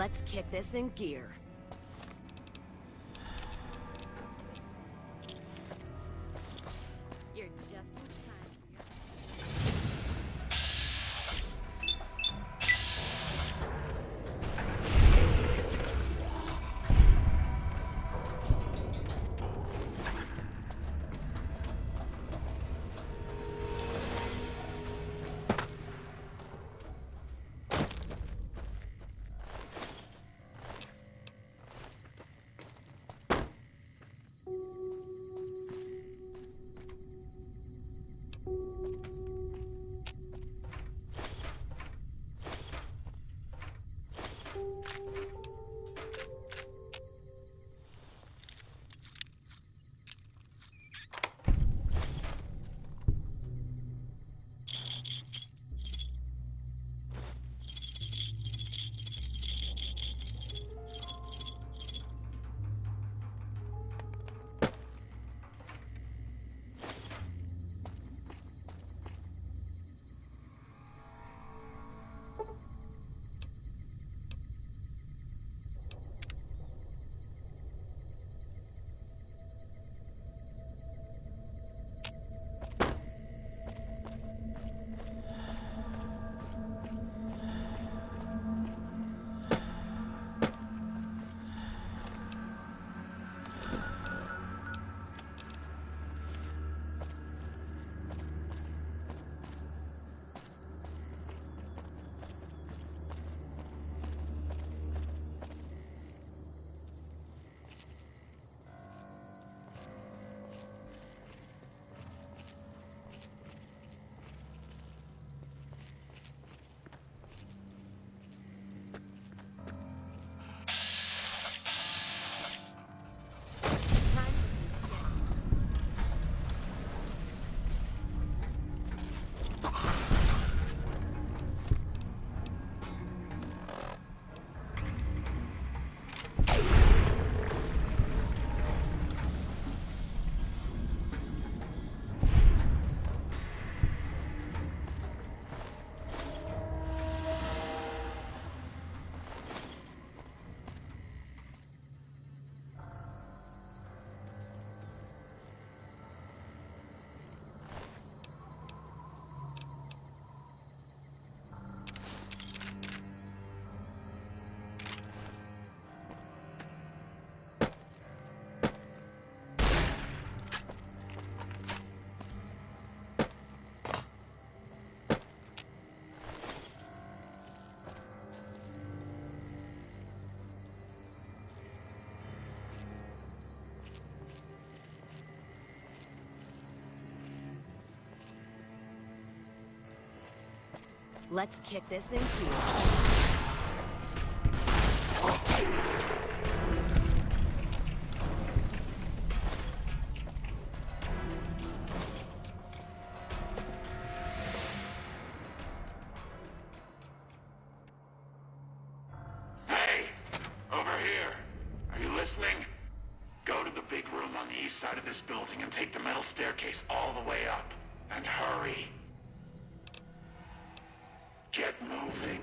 Let's kick this in gear. You're just in time. Let's kick this in gear. Hey, over here. Are you listening? Go to the big room on the east side of this building and take the metal staircase all the way up. And hurry. Get moving.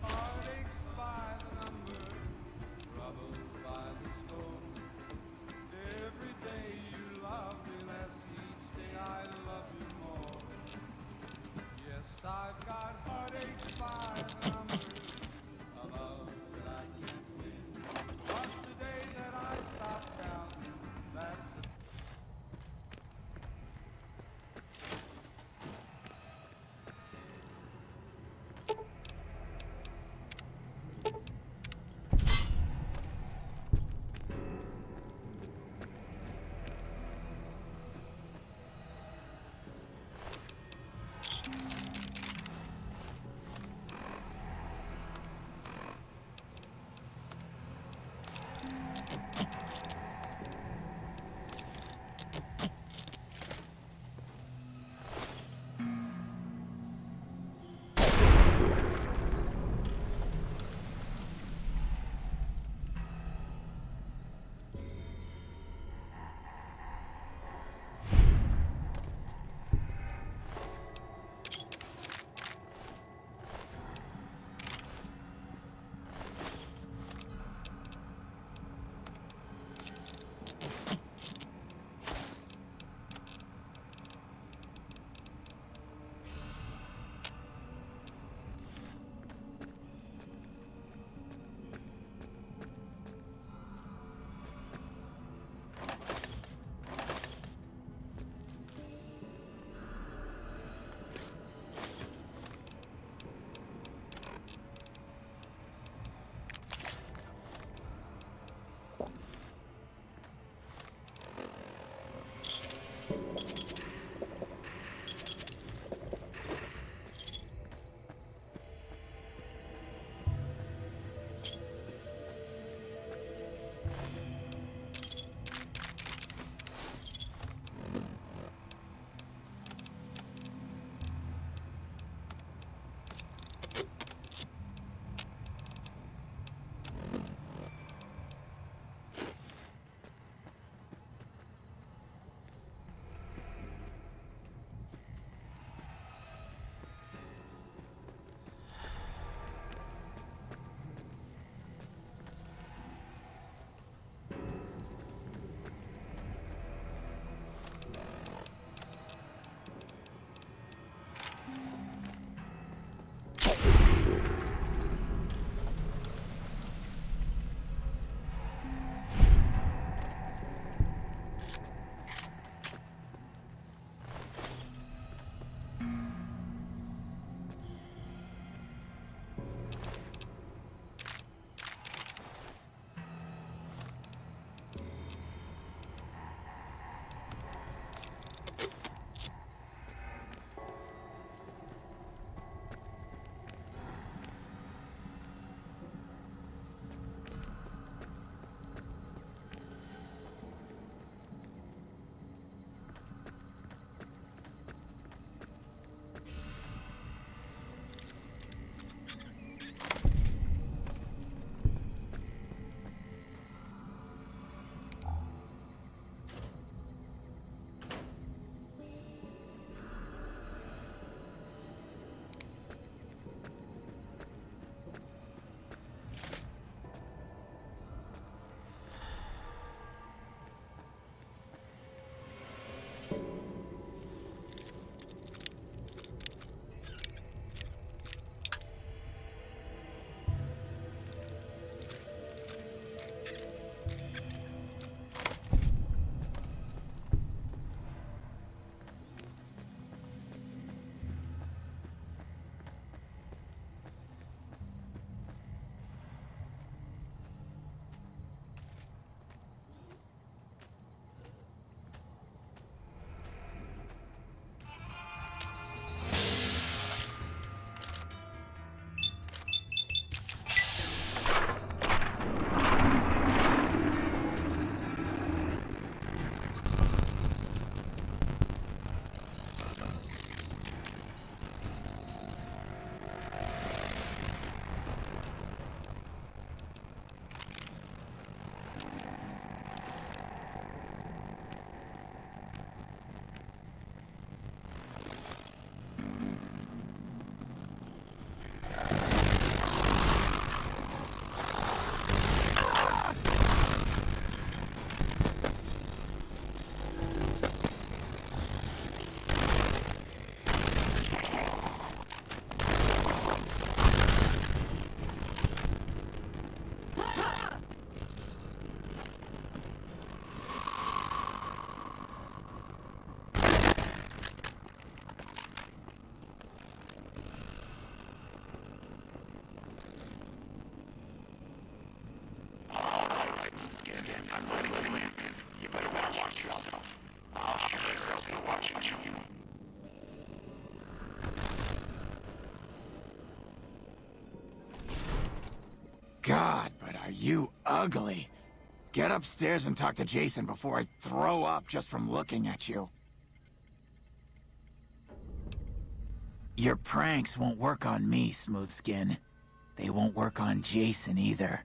Heartaches by the number, troubles by the score. Every day you I'm letting you in. You better watch yourself. I'll sure as hell be watching you. God, but are you ugly. Get upstairs and talk to Jason before I throw up just from looking at you. Your pranks won't work on me, Smoothskin. They won't work on Jason either.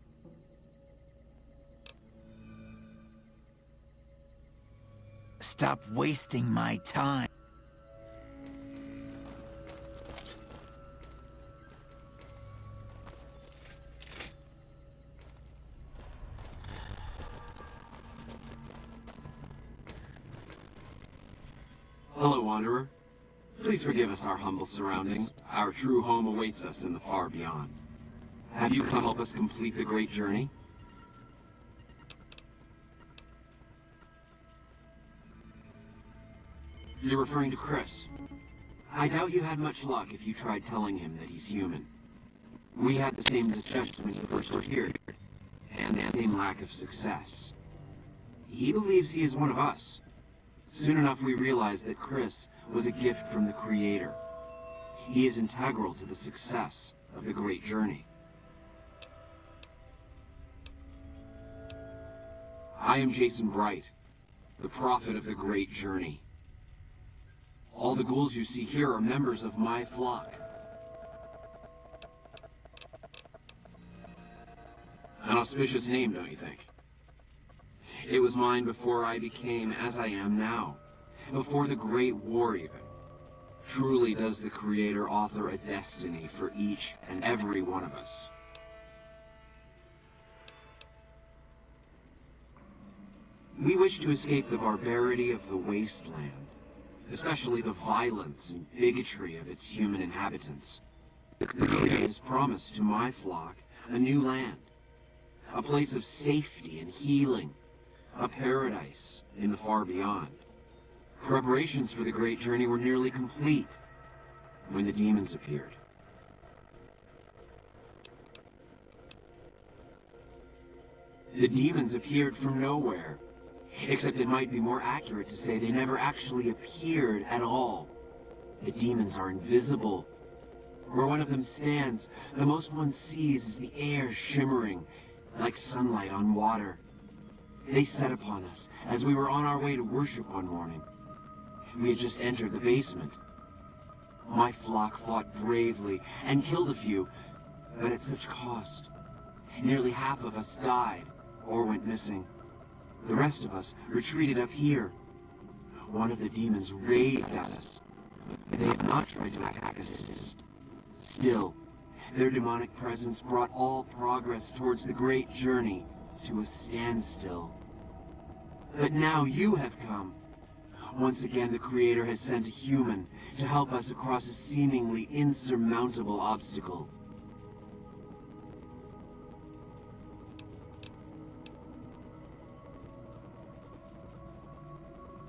Stop wasting my time. Hello, Wanderer. Please forgive us our humble surroundings. Our true home awaits us in the far beyond. Have you come to help us complete the great journey? You're referring to Chris. I doubt you had much luck if you tried telling him that he's human. We had the same discussion when you first were here, and the same lack of success. He believes he is one of us. Soon enough we realized that Chris was a gift from the Creator. He is integral to the success of the great journey. I am Jason Bright, the prophet of the great journey. All the ghouls you see here are members of my flock. An auspicious name, don't you think? It was mine before I became as I am now, before the Great War even. Truly does the Creator author a destiny for each and every one of us. We wish to escape the barbarity of the wasteland, especially the violence and bigotry of its human inhabitants. The Creator has promised to my flock a new land, a place of safety and healing, a paradise in the far beyond. Preparations for the great journey were nearly complete when the demons appeared. The demons appeared from nowhere, except it might be more accurate to say they never actually appeared at all. The demons are invisible. Where one of them stands, the most one sees is the air shimmering like sunlight on water. They set upon us as we were on our way to worship one morning. We had just entered the basement. My flock fought bravely and killed a few, but at such cost. Nearly half of us died or went missing. The rest of us retreated up here. One of the demons raved at us. They have not tried to attack us since. Still, their demonic presence brought all progress towards the great journey to a standstill. But now you have come. Once again, the Creator has sent a human to help us across a seemingly insurmountable obstacle.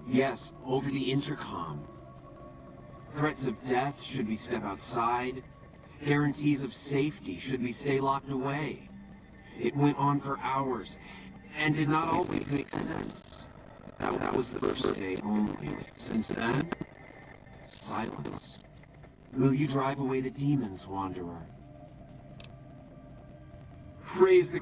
Yes, over the intercom. Threats of death should we step outside. Guarantees of safety should we stay locked away. It went on for hours, and did not always make sense. That was the first day only. Since then, silence. Will you drive away the demons, Wanderer? Praise the...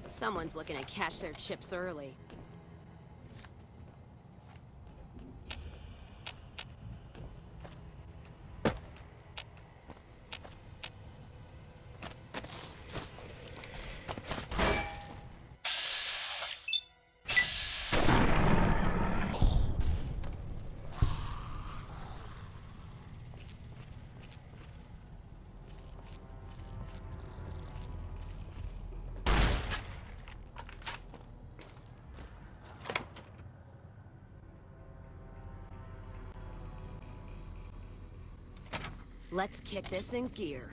Someone's looking to cash their chips early. Let's kick this in gear.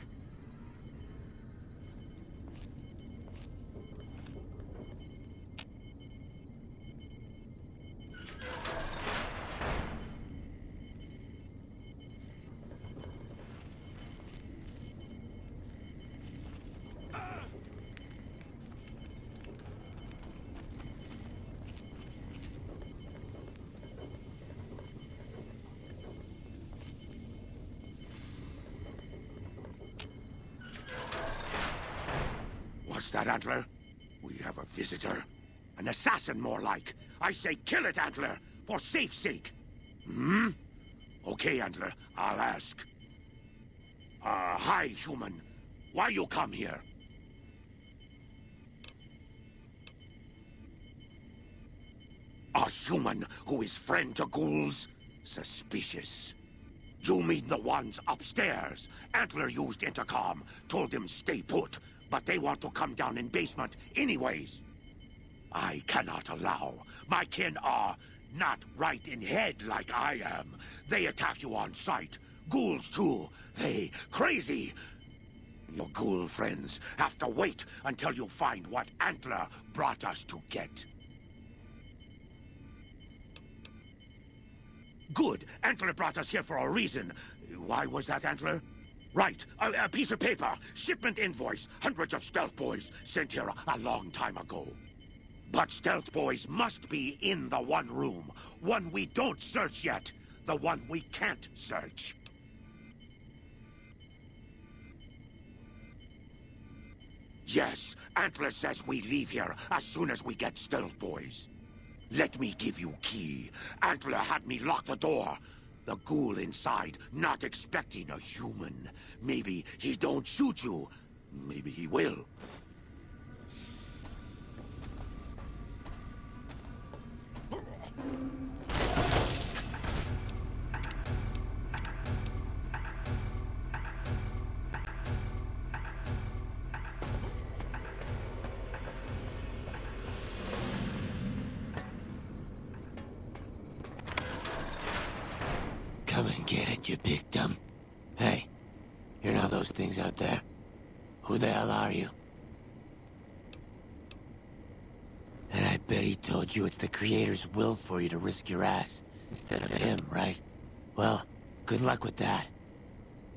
that, Antler? We have a visitor. An assassin, more like. I say kill it, Antler, for safe's sake. Hmm? Okay, Antler, I'll ask. Hi, human. Why you come here? A human who is friend to ghouls? Suspicious. You mean the ones upstairs? Antler used intercom, told them stay put, but they want to come down in basement anyways. I cannot allow. My kin are not right in head like I am. They attack you on sight. Ghouls too. They crazy. Your ghoul friends have to wait until you find what Antler brought us to get. Good. Antler brought us here for a reason. Why was that, Antler? Right. A piece of paper. Shipment invoice. Hundreds of stealth boys sent here a long time ago. But stealth boys must be in the one room. One we don't search yet. The one we can't search. Yes, Antler says we leave here as soon as we get stealth boys. Let me give you key. Antler had me lock the door. The ghoul inside, not expecting a human. Maybe he don't shoot you. Maybe he will. Come and get it, you big dumb. Hey, you know those things out there? Who the hell are you? And I bet he told you it's the Creator's will for you to risk your ass instead of him, right? Well, good luck with that.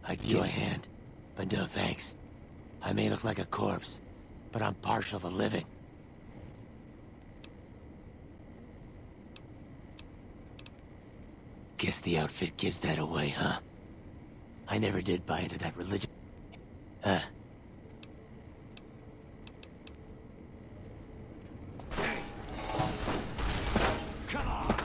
I'd give you a hand, but no thanks. I may look like a corpse, but I'm partial to living. Guess the outfit gives that away, huh? I never did buy into that religion. Come on!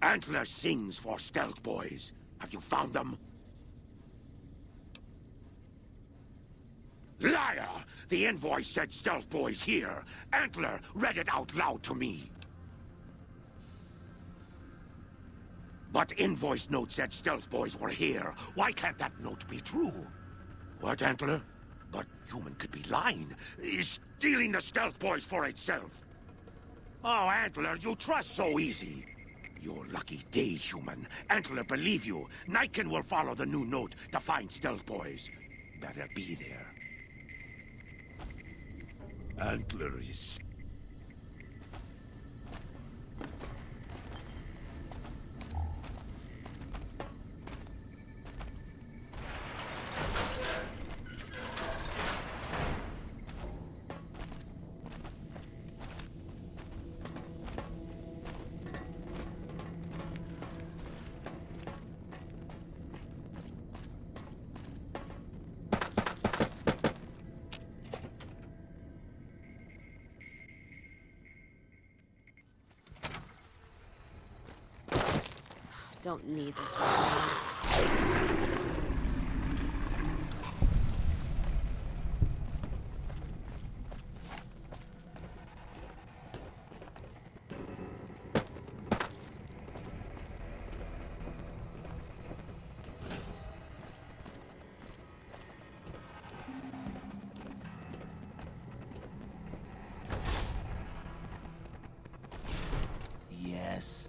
Antler sings for Stealth Boys. Have you found them? Liar! The invoice said Stealth Boys here. Antler read it out loud to me. But invoice note said Stealth Boys were here. Why can't that note be true? What, Antler? But human could be lying. Stealing the Stealth Boys for itself. Oh, Antler, you trust so easy. Your lucky day, human. Antler, believe you. Nightkin will follow the new note to find Stealth Boys. Better be there. Antler is... Don't need this one. Yes.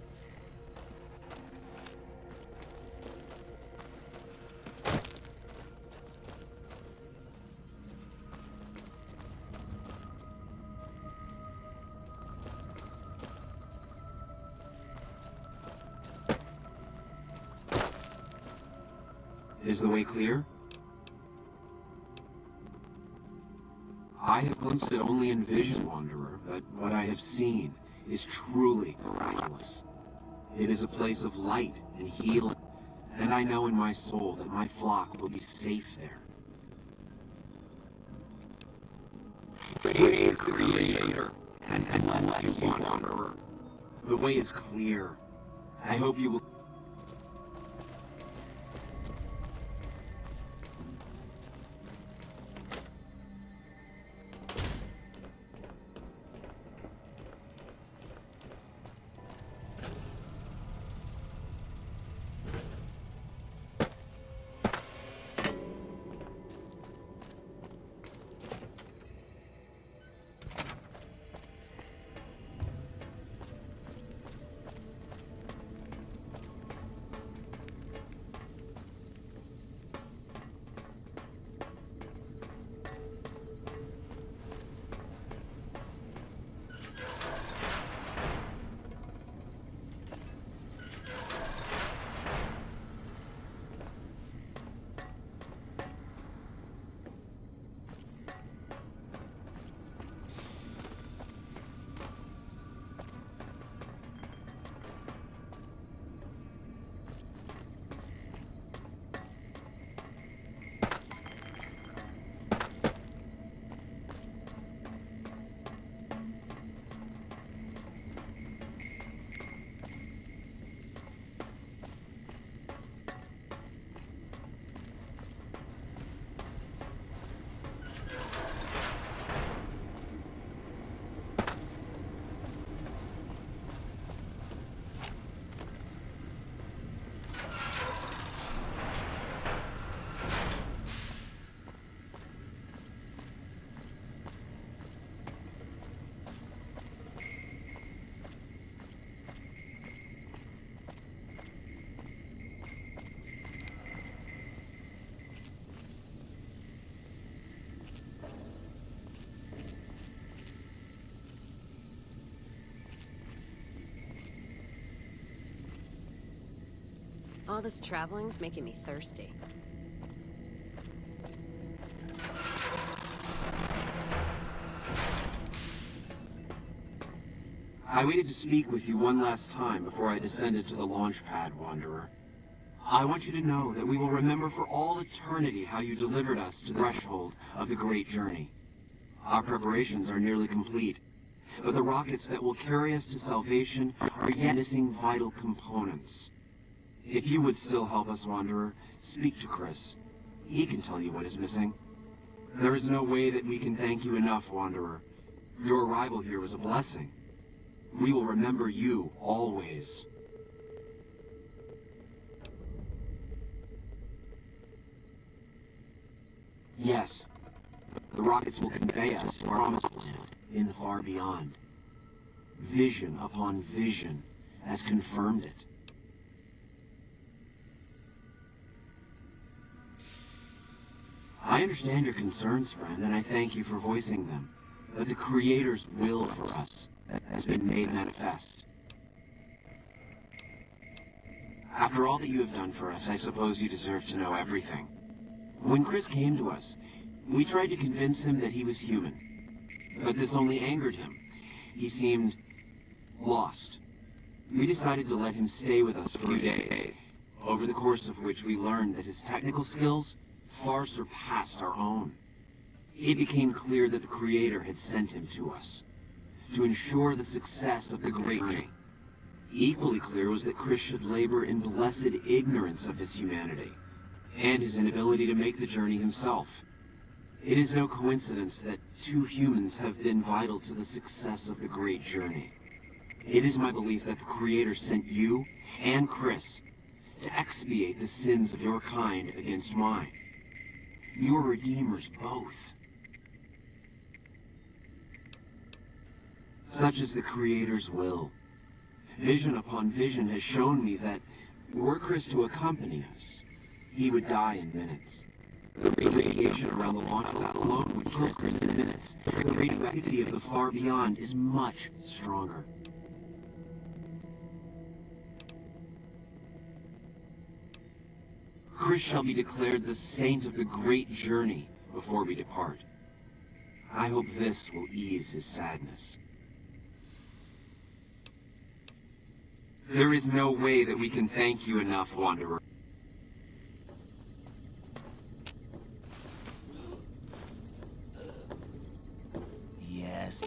Is the way clear? I have glimpsed it only in vision, Wanderer, but what I have seen is truly miraculous. It is a place of light and healing, and I know in my soul that my flock will be safe there. Praise the Creator, and bless you, Wanderer. The way is clear. I hope you will... All this traveling's making me thirsty. I waited to speak with you one last time before I descended to the launch pad, Wanderer. I want you to know that we will remember for all eternity how you delivered us to the threshold of the great journey. Our preparations are nearly complete, but the rockets that will carry us to salvation are yet missing vital components. If you would still help us, Wanderer, speak to Chris. He can tell you what is missing. There is no way that we can thank you enough, Wanderer. Your arrival here was a blessing. We will remember you always. Yes, the rockets will convey us to our promised land in the far beyond. Vision upon vision has confirmed it. I understand your concerns, friend, and I thank you for voicing them. But the Creator's will for us has been made manifest. After all that you have done for us, I suppose you deserve to know everything. When Chris came to us, we tried to convince him that he was human. But this only angered him. He seemed lost. We decided to let him stay with us for a few days, over the course of which we learned that his technical skills far surpassed our own. It became clear that the Creator had sent him to us, to ensure the success of the great journey. Equally clear was that Chris should labor in blessed ignorance of his humanity, and his inability to make the journey himself. It is no coincidence that two humans have been vital to the success of the great journey. It is my belief that the Creator sent you and Chris to expiate the sins of your kind against mine. Your redeemers both. Such is the Creator's will. Vision upon vision has shown me that, were Chris to accompany us, he would die in minutes. The radiation around the launch pad alone would kill Chris in minutes. The radioactivity of the far beyond is much stronger. Chris shall be declared the saint of the great journey before we depart. I hope this will ease his sadness. There is no way that we can thank you enough, Wanderer. Yes.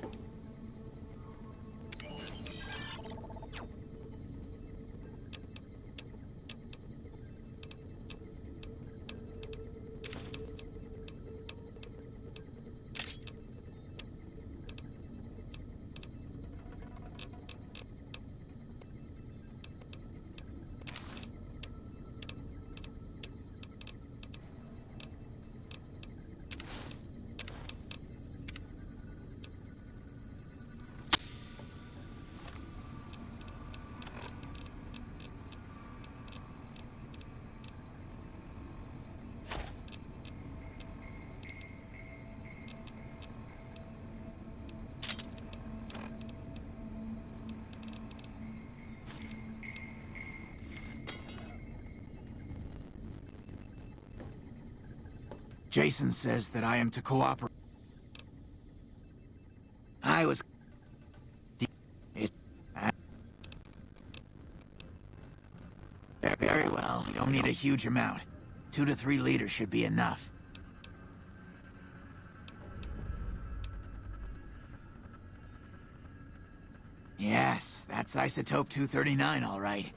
Jason says that I am to cooperate. I was... Very well. You don't need a huge amount. 2 to 3 liters should be enough. Yes, that's isotope 239, all right.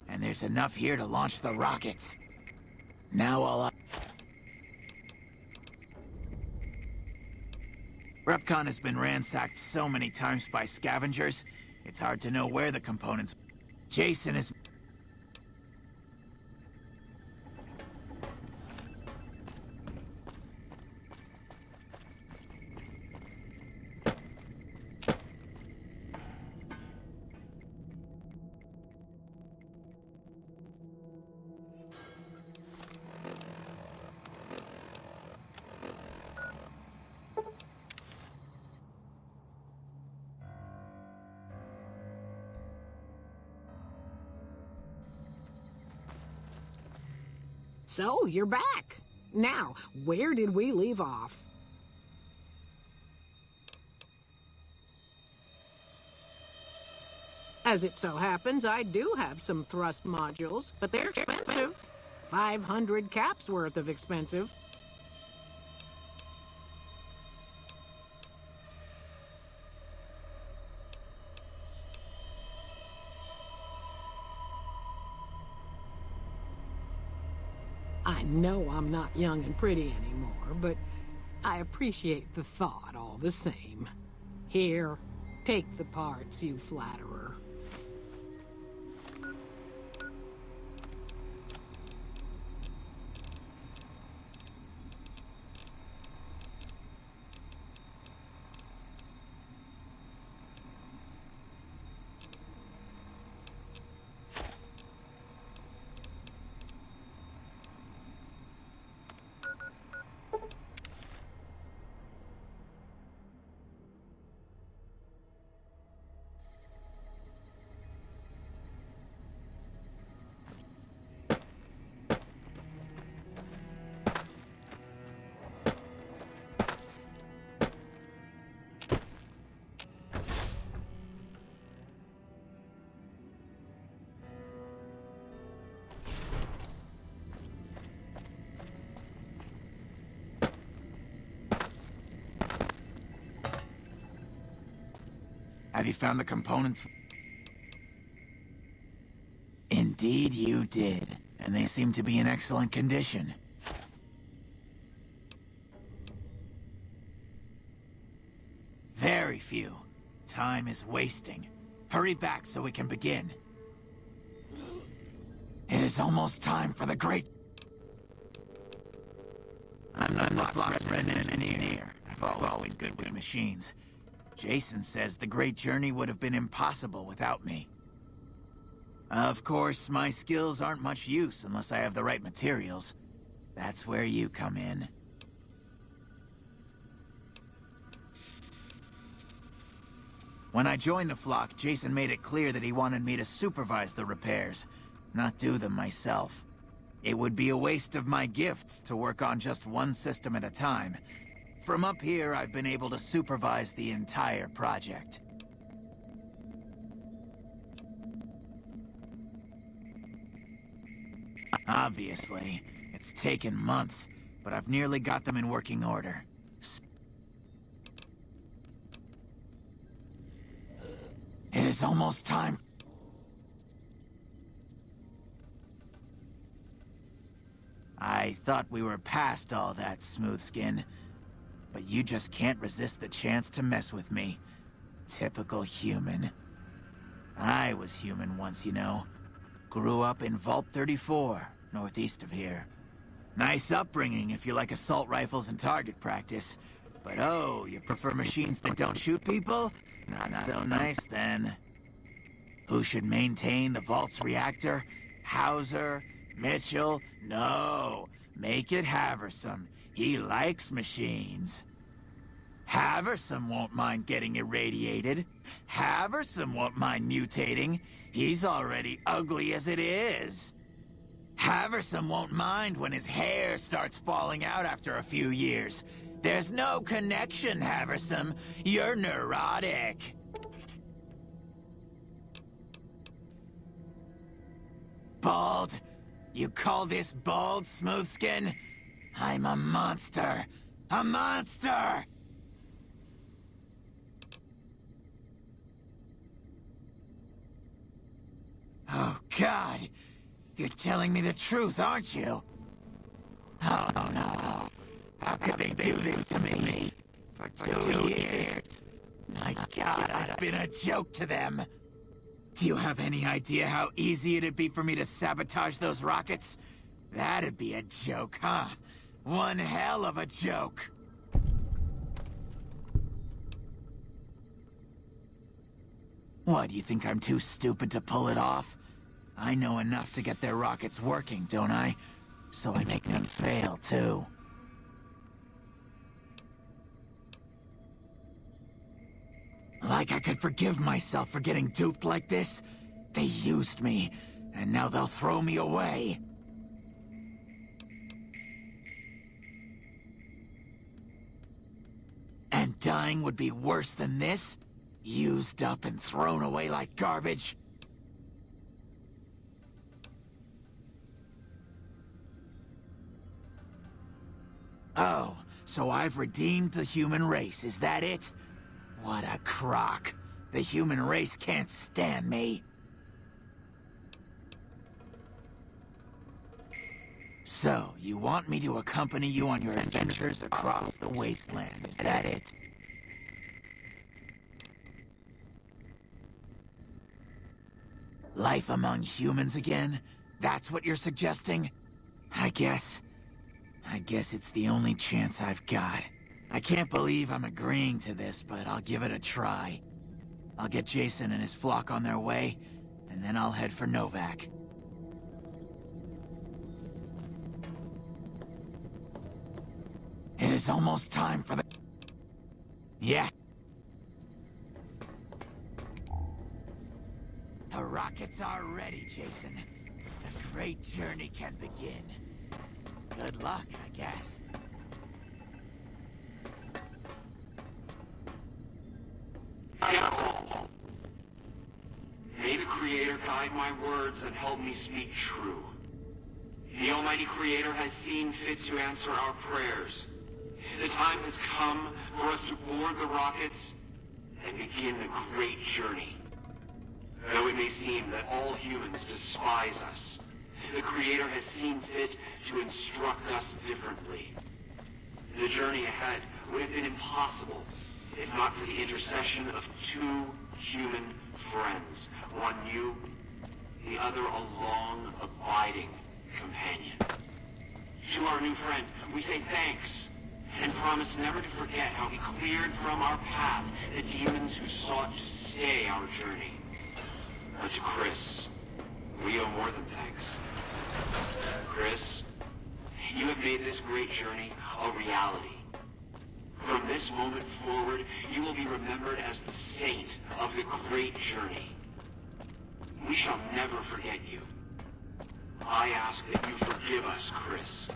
And there's enough here to launch the rockets. Now all I... Repcon has been ransacked so many times by scavengers, it's hard to know where the components... Jason is... So, you're back. Now, where did we leave off? As it so happens, I do have some thrust modules, but they're expensive. 500 caps worth of expensive. I know I'm not young and pretty anymore, but I appreciate the thought all the same. Here, take the parts, you flatterer. Have you found the components? Indeed you did, and they seem to be in excellent condition. Very few. Time is wasting. Hurry back so we can begin. It is almost time for the great... I'm not the resident engineer. I've always been good with machines. Jason says the Great Journey would have been impossible without me. Of course, my skills aren't much use unless I have the right materials. That's where you come in. When I joined the flock, Jason made it clear that he wanted me to supervise the repairs, not do them myself. It would be a waste of my gifts to work on just one system at a time. From up here, I've been able to supervise the entire project. Obviously, it's taken months, but I've nearly got them in working order. It is almost time. I thought we were past all that, Smoothskin. But you just can't resist the chance to mess with me. Typical human. I was human once, you know. Grew up in Vault 34, northeast of here. Nice upbringing if you like assault rifles and target practice. But oh, you prefer machines that don't shoot people? Not so nice then. Who should maintain the Vault's reactor? Hauser? Mitchell? No. Make it Haversam. He likes machines. Haversam won't mind getting irradiated. Haversam won't mind mutating. He's already ugly as it is. Haversam won't mind when his hair starts falling out after a few years. There's no connection, Haversam. You're neurotic. Bald? You call this bald, Smoothskin? I'm a monster. A monster! Oh, God. You're telling me the truth, aren't you? Oh, no. How could they do this to me? For 2 years. My God, I've been a joke to them. Do you have any idea how easy it'd be for me to sabotage those rockets? That'd be a joke, huh? One hell of a joke. What, you think I'm too stupid to pull it off? I know enough to get their rockets working, don't I? So I make them fail, too. Like I could forgive myself for getting duped like this? They used me, and now they'll throw me away. And dying would be worse than this? Used up and thrown away like garbage? Oh, so I've redeemed the human race, is that it? What a crock. The human race can't stand me. So, you want me to accompany you on your adventures across the wasteland, is that it? Life among humans again? That's what you're suggesting? I guess it's the only chance I've got. I can't believe I'm agreeing to this, but I'll give it a try. I'll get Jason and his flock on their way, and then I'll head for Novak. It is almost time for the... Yeah. The rockets are ready, Jason. The great journey can begin. Good luck, I guess. May the Creator guide my words and help me speak true. The Almighty Creator has seen fit to answer our prayers. The time has come for us to board the rockets and begin the great journey. Though it may seem that all humans despise us, the Creator has seen fit to instruct us differently. The journey ahead would have been impossible if not for the intercession of two human friends. One new, the other a long, abiding companion. To our new friend, we say thanks, and promise never to forget how he cleared from our path the demons who sought to stay our journey. But to Chris, we owe more than thanks. Chris, you have made this great journey a reality. From this moment forward, you will be remembered as the saint of the great journey. We shall never forget you. I ask that you forgive us, Chris.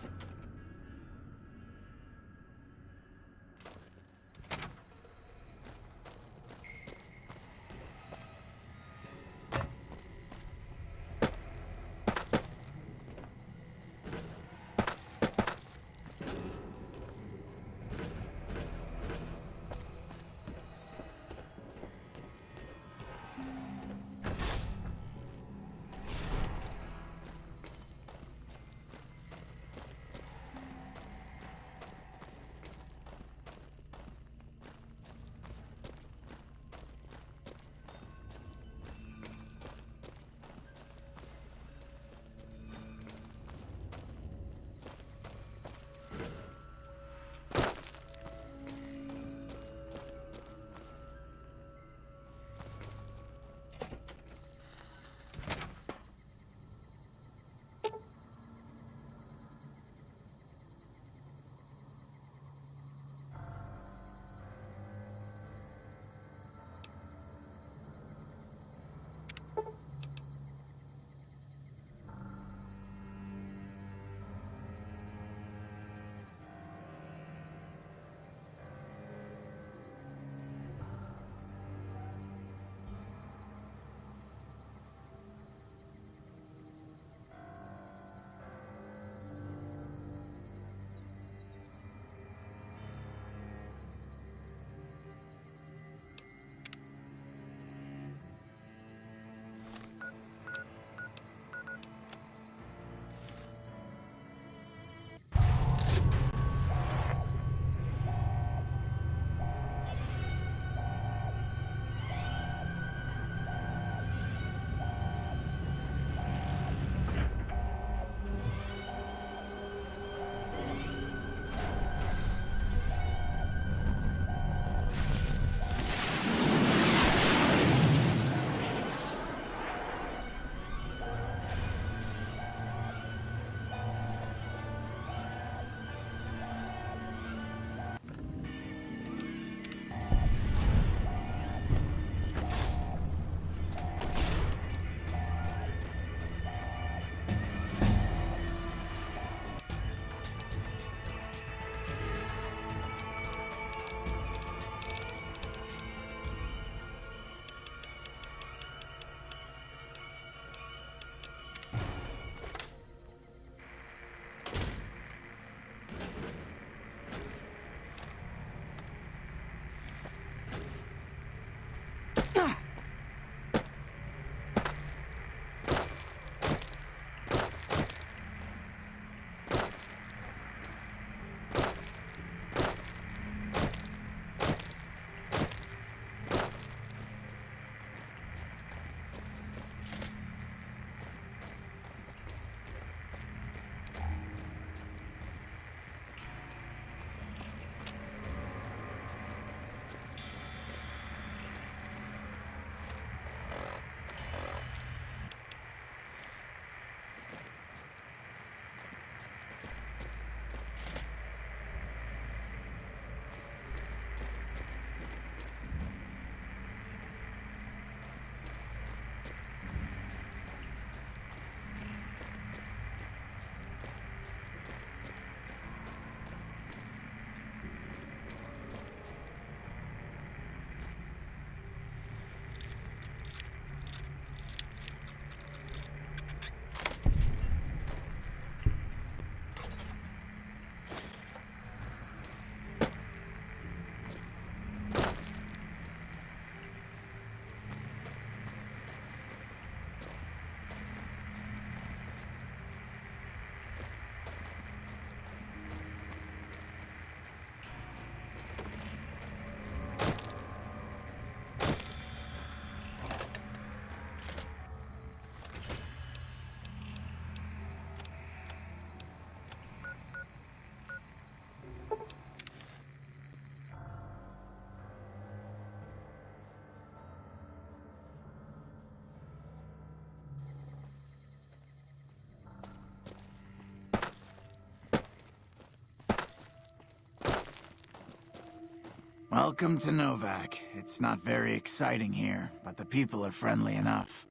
Welcome to Novak. It's not very exciting here, but the people are friendly enough.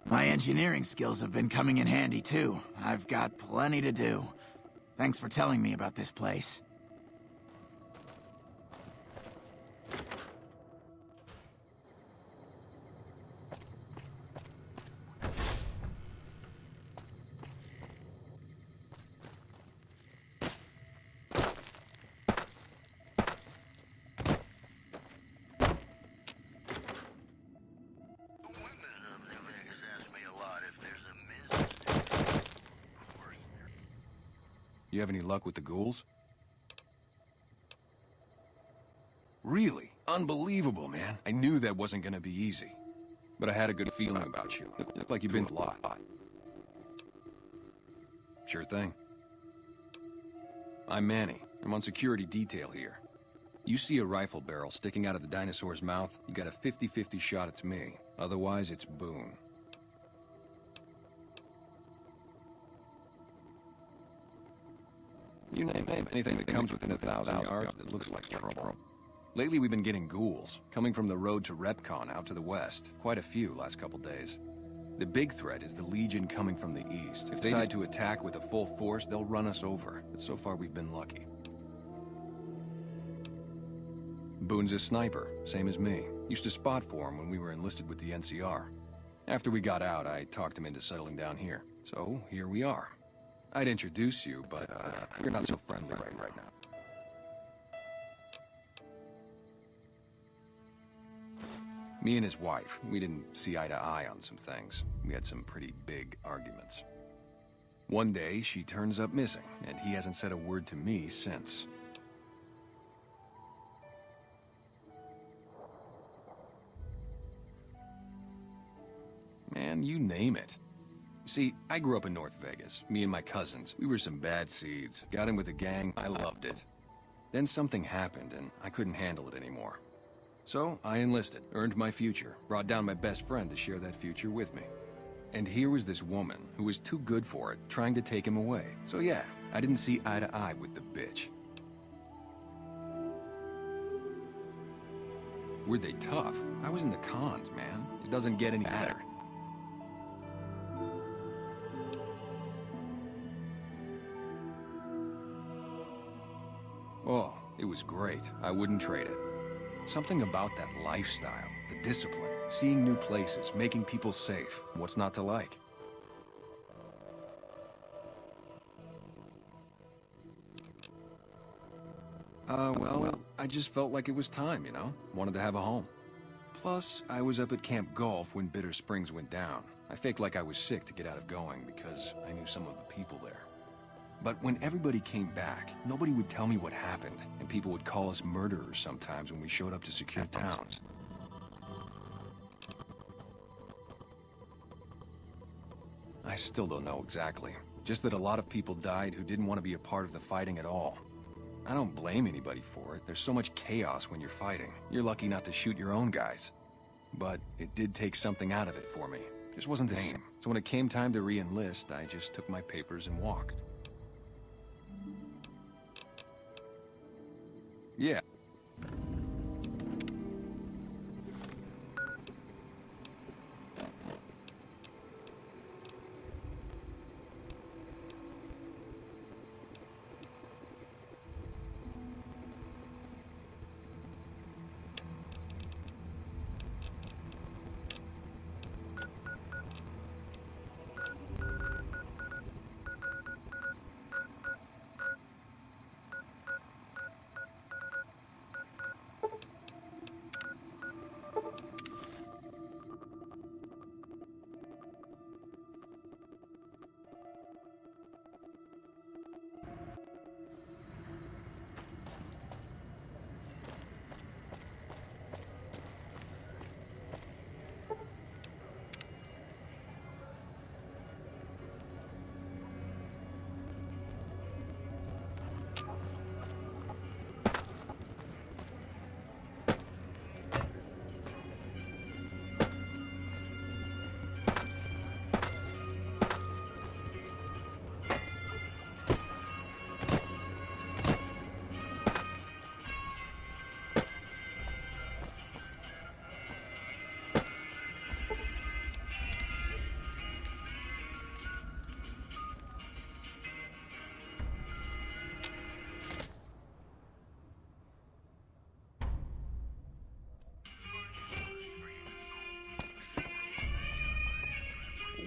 My engineering skills have been coming in handy too. I've got plenty to do. Thanks for telling me about this place. You have any luck with the ghouls? Really? Unbelievable, man. I knew that wasn't gonna be easy. But I had a good feeling about you. You look like you've been through a lot. Sure thing. I'm Manny. I'm on security detail here. You see a rifle barrel sticking out of the dinosaur's mouth, you got a 50-50 shot it's me. Otherwise, it's Boone. You name anything that comes within 1,000 yards that looks like trouble. Lately we've been getting ghouls, coming from the road to Repcon out to the west. Quite a few last couple days. The big threat is the Legion coming from the east. If they decide to attack with a full force, they'll run us over. But so far we've been lucky. Boone's a sniper, same as me. Used to spot for him when we were enlisted with the NCR. After we got out, I talked him into settling down here. So, here we are. I'd introduce you, but you're not so friendly right now. Me and his wife, we didn't see eye to eye on some things. We had some pretty big arguments. One day, she turns up missing, and he hasn't said a word to me since. Man, you name it. See, I grew up in North Vegas. Me and my cousins, we were some bad seeds. Got in with a gang, I loved it. Then something happened, and I couldn't handle it anymore. So, I enlisted, earned my future, brought down my best friend to share that future with me. And here was this woman, who was too good for it, trying to take him away. So yeah, I didn't see eye to eye with the bitch. Were they tough? I was in the cons, man. It doesn't get any better. Oh, it was great. I wouldn't trade it. Something about that lifestyle, the discipline, seeing new places, making people safe. What's not to like? Well, I just felt like it was time, you know? Wanted to have a home. Plus, I was up at Camp Golf when Bitter Springs went down. I faked like I was sick to get out of going because I knew some of the people there. But when everybody came back, nobody would tell me what happened, and people would call us murderers sometimes when we showed up to secure towns. I still don't know exactly. Just that a lot of people died who didn't want to be a part of the fighting at all. I don't blame anybody for it. There's so much chaos when you're fighting. You're lucky not to shoot your own guys. But it did take something out of it for me. Just wasn't the same. So when it came time to re-enlist, I just took my papers and walked. Yeah.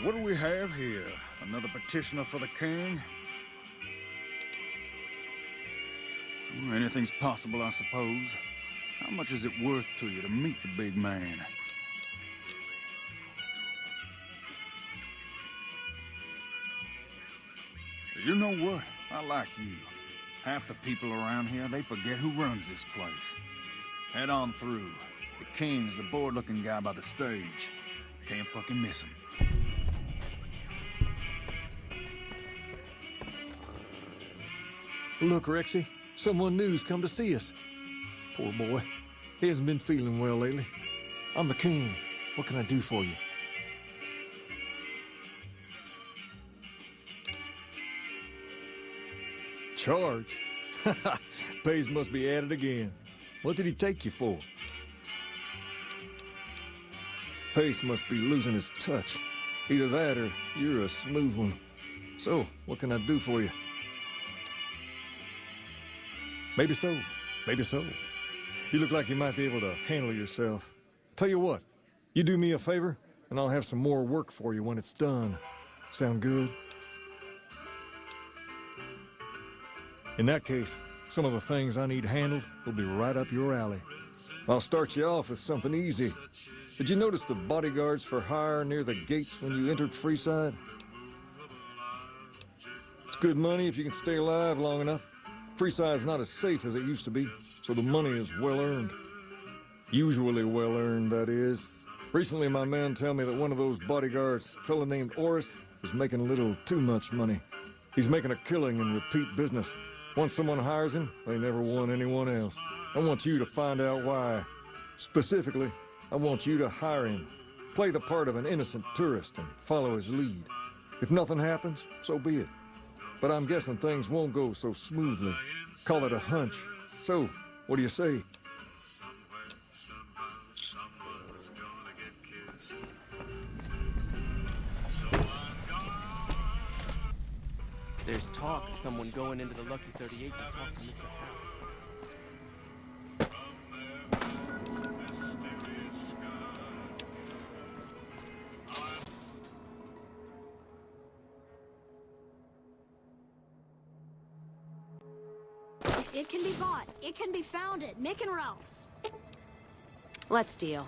what do we have here? Another petitioner for the king? Anything's possible, I suppose. How much is it worth to you to meet the big man? You know what? I like you. Half the people around here, they forget who runs this place. Head on through. The king's the bored-looking guy by the stage. Can't fucking miss him. Look, Rexy, someone new's come to see us. Poor boy. He hasn't been feeling well lately. I'm the king. What can I do for you? Charge? Pays must be at it again. What did he take you for? Pace must be losing his touch. Either that or you're a smooth one. So, what can I do for you? Maybe so. Maybe so. You look like you might be able to handle yourself. Tell you what, you do me a favor, and I'll have some more work for you when it's done. Sound good? In that case, some of the things I need handled will be right up your alley. I'll start you off with something easy. Did you notice the bodyguards for hire near the gates when you entered Freeside? It's good money if you can stay alive long enough. Freeside's not as safe as it used to be, so the money is well earned. Usually well earned, that is. Recently, my man told me that one of those bodyguards, a fellow named Oris, was making a little too much money. He's making a killing in repeat business. Once someone hires him, they never want anyone else. I want you to find out why. Specifically, I want you to hire him. Play the part of an innocent tourist and follow his lead. If nothing happens, so be it. But I'm guessing things won't go so smoothly. Call it a hunch. So, what do you say? There's talk of someone going into the Lucky 38 to talk to Mr. House. It can be bought. It can be found at Mick and Ralph's. Let's deal.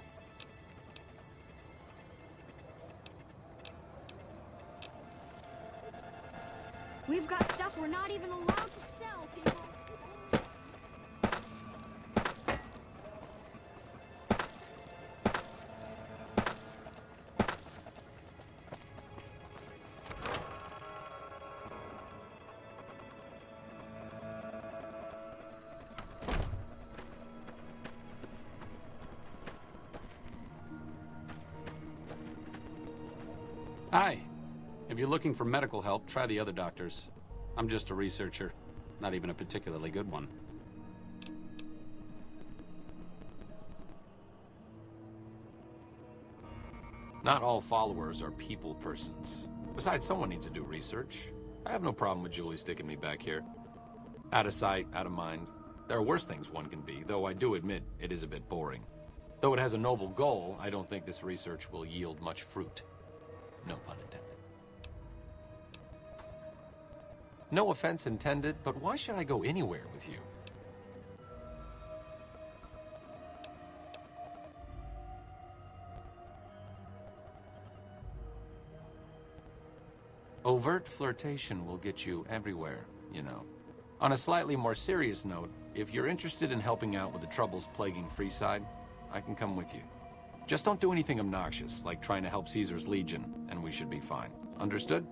We've got stuff we're not even allowed to sell, people. Hi. If you're looking for medical help, try the other doctors. I'm just a researcher, not even a particularly good one. Not all followers are people persons. Besides, someone needs to do research. I have no problem with Julie sticking me back here. Out of sight, out of mind. There are worse things one can be, though I do admit it is a bit boring. Though it has a noble goal, I don't think this research will yield much fruit. No pun intended. No offense intended, but why should I go anywhere with you? Overt flirtation will get you everywhere, you know. On a slightly more serious note, if you're interested in helping out with the troubles plaguing Freeside, I can come with you. Just don't do anything obnoxious, like trying to help Caesar's Legion, and we should be fine. Understood?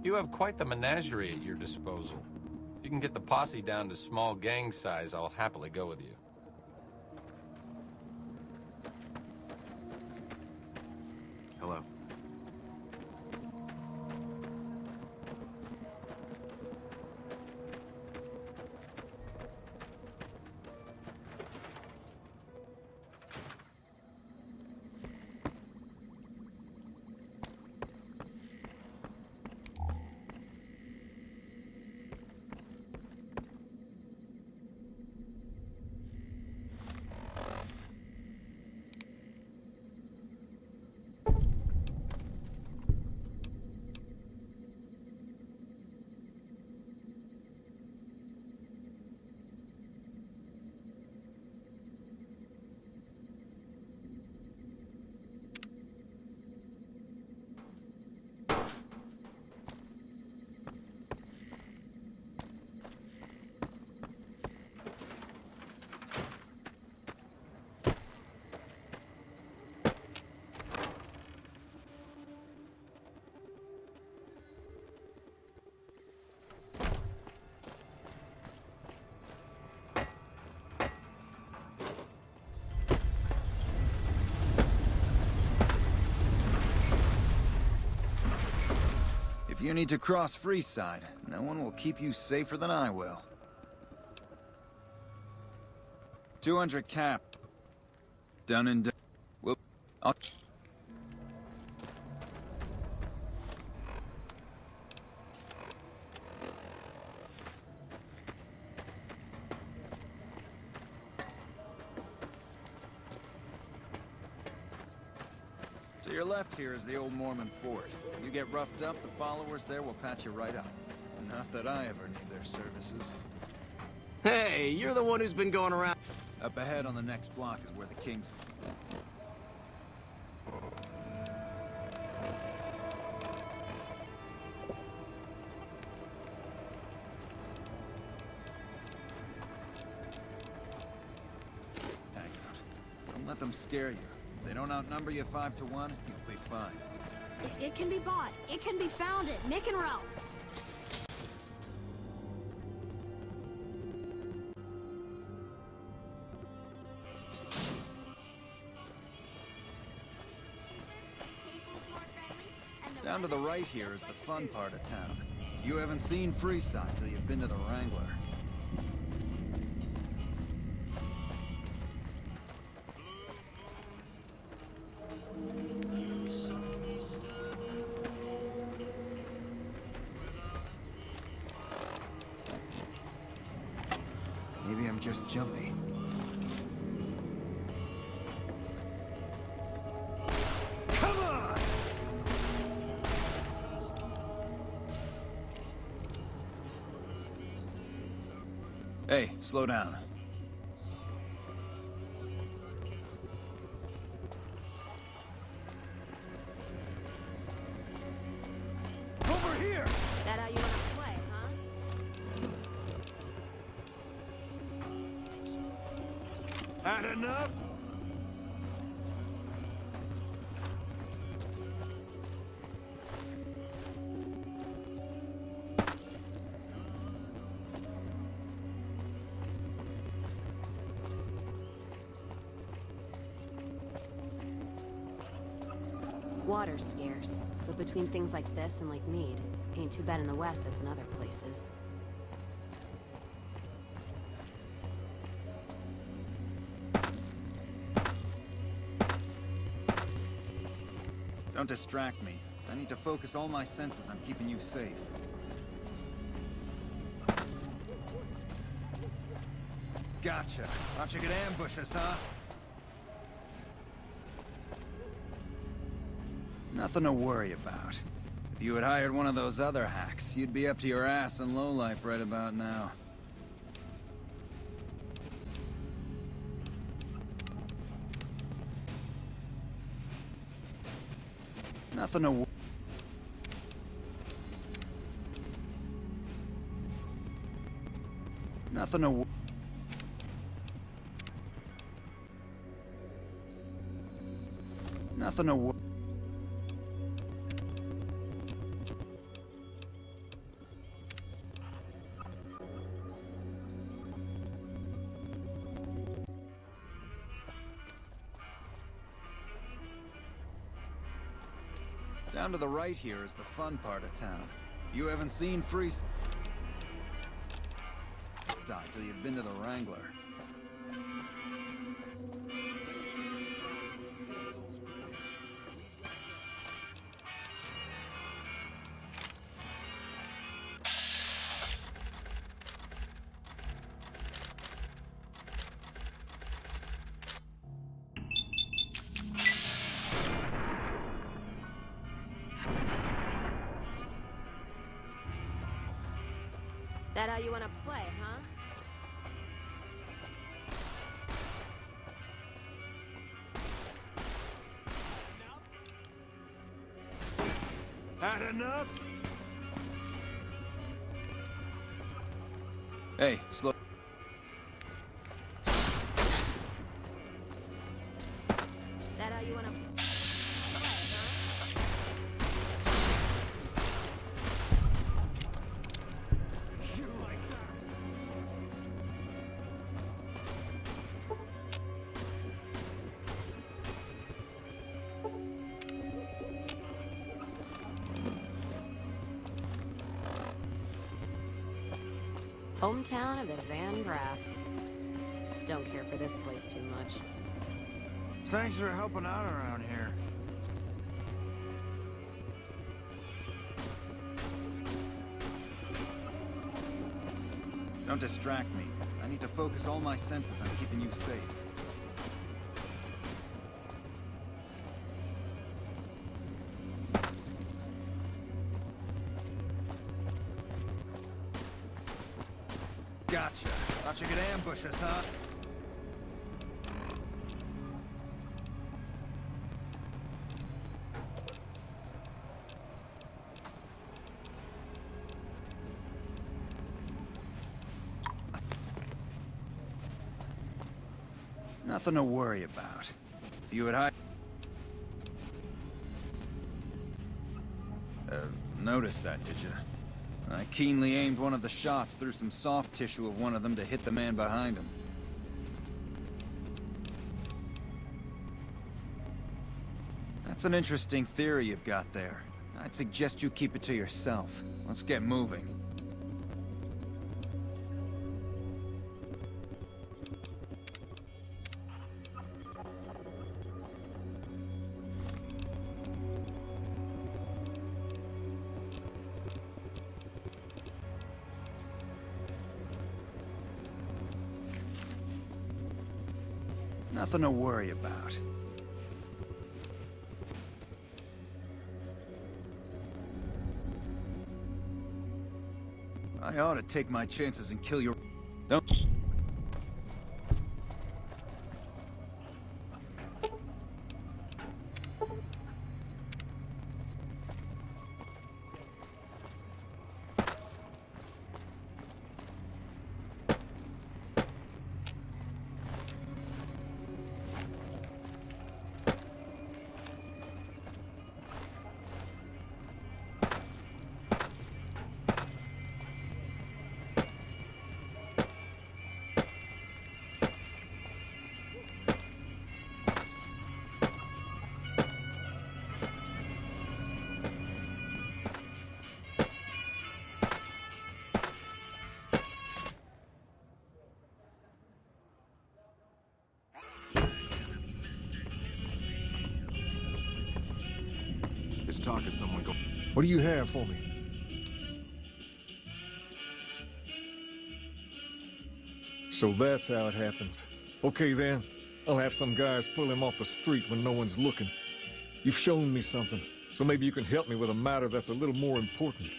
You have quite the menagerie at your disposal. If you can get the posse down to small gang size, I'll happily go with you. Hello. you need to cross Freeside, no one will keep you safer than I will. 200 cap. Done and done. Whoop. I'll... To your left here is the old Mormon fort. You get roughed up, the followers there will patch you right up. Not that I ever need their services. Hey, you're the one who's been going around. Up ahead on the next block is where the king's... Hang out. Don't let them scare you. If they don't outnumber you 5 to 1, you'll be fine. If it can be bought, it can be found at Mick and Ralph's. Down to the right here is the fun part of town. You haven't seen Freeside till you've been to the Wrangler. Maybe I'm just jumpy. Come on! Hey, slow down. Over here! That how you wanna play, huh? Had enough? Water's scarce, but between things like this and Lake Mead, ain't too bad in the West as in other places. Don't distract me. I need to focus all my senses on keeping you safe. Gotcha. Thought you could ambush us, huh? Nothing to worry about. If you had hired one of those other hacks, you'd be up to your ass in lowlife right about now. Nothing to worry. Nothing to worry. Nothing to worry. Down to the right here is the fun part of town. You haven't seen Freeside till you've been to the Wrangler. That how you wanna play, huh? Had enough? Hey, slow. That how you wanna play, huh? Hometown of the Van Graffs. Don't care for this place too much. Thanks for helping out around here. Don't distract me. I need to focus all my senses on keeping you safe. Gotcha. Thought you could ambush us, huh? Nothing to worry about. If you had noticed that, did you? I keenly aimed one of the shots through some soft tissue of one of them to hit the man behind him. That's an interesting theory you've got there. I'd suggest you keep it to yourself. Let's get moving. Nothing to worry about. I ought to take my chances and kill your... Don't... Let's talk to someone. What do you have for me? So that's how it happens. Okay then, I'll have some guys pull him off the street when no one's looking. You've shown me something, so maybe you can help me with a matter that's a little more important.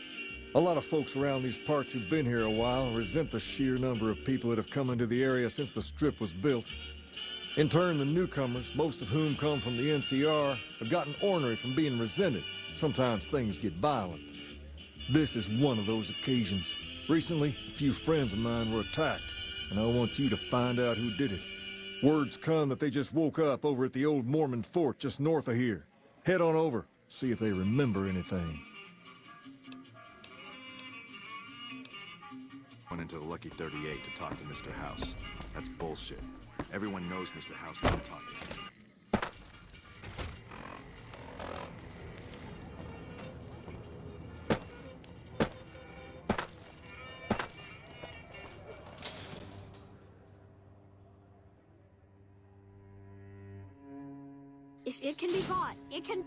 A lot of folks around these parts who've been here a while resent the sheer number of people that have come into the area since the Strip was built. In turn, the newcomers, most of whom come from the NCR, have gotten ornery from being resented. Sometimes things get violent. This is one of those occasions. Recently, a few friends of mine were attacked, and I want you to find out who did it. Word's come that they just woke up over at the old Mormon fort just north of here. Head on over, see if they remember anything. Went into the Lucky 38 to talk to Mr. House. That's bullshit. Everyone knows Mr. House didn't talk to him. If it can be bought, it can...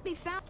be found.